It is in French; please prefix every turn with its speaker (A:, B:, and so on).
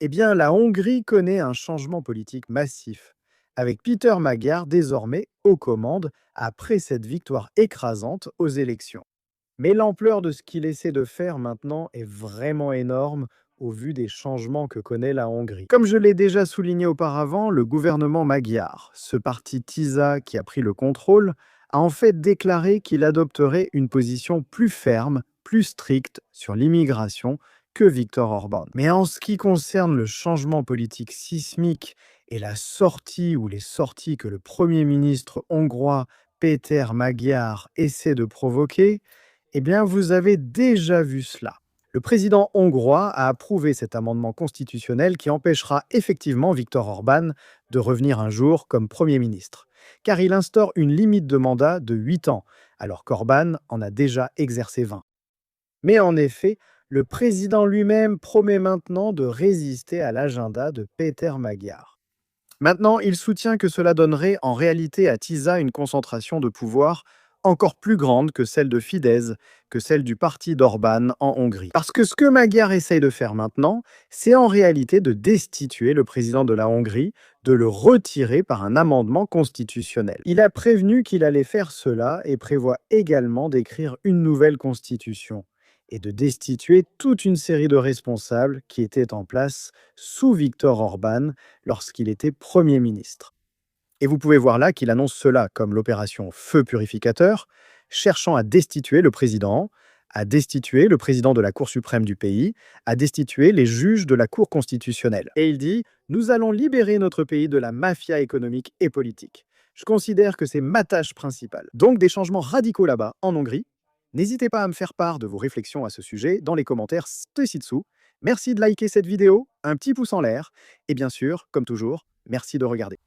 A: Eh bien, la Hongrie connaît un changement politique massif, avec Peter Magyar désormais aux commandes après cette victoire écrasante aux élections. Mais l'ampleur de ce qu'il essaie de faire maintenant est vraiment énorme au vu des changements que connaît la Hongrie. Comme je l'ai déjà souligné auparavant, le gouvernement magyar, ce parti TISA qui a pris le contrôle, a en fait déclaré qu'il adopterait une position plus ferme, plus stricte sur l'immigration que Viktor Orban. Mais en ce qui concerne le changement politique sismique et la sortie ou les sorties que le Premier ministre hongrois Péter Magyar essaie de provoquer, eh bien, vous avez déjà vu cela. Le président hongrois a approuvé cet amendement constitutionnel qui empêchera effectivement Viktor Orban de revenir un jour comme Premier ministre, car il instaure une limite de mandat de 8 ans, alors qu'Orban en a déjà exercé 20. Mais en effet, le président lui-même promet maintenant de résister à l'agenda de Péter Magyar. Maintenant, il soutient que cela donnerait en réalité à TISA une concentration de pouvoir encore plus grande que celle de Fidesz, que celle du parti d'Orban en Hongrie. Parce que ce que Magyar essaye de faire maintenant, c'est en réalité de destituer le président de la Hongrie, de le retirer par un amendement constitutionnel. Il a prévenu qu'il allait faire cela et prévoit également d'écrire une nouvelle constitution et de destituer toute une série de responsables qui étaient en place sous Viktor Orban lorsqu'il était Premier ministre. Et vous pouvez voir là qu'il annonce cela comme l'opération Feu purificateur, cherchant à destituer le président, à destituer le président de la Cour suprême du pays, à destituer les juges de la Cour constitutionnelle. Et il dit « Nous allons libérer notre pays de la mafia économique et politique. Je considère que c'est ma tâche principale. » Donc des changements radicaux là-bas, en Hongrie. N'hésitez pas à me faire part de vos réflexions à ce sujet dans les commentaires ci-dessous. Merci de liker cette vidéo, un petit pouce en l'air, et bien sûr, comme toujours, merci de regarder.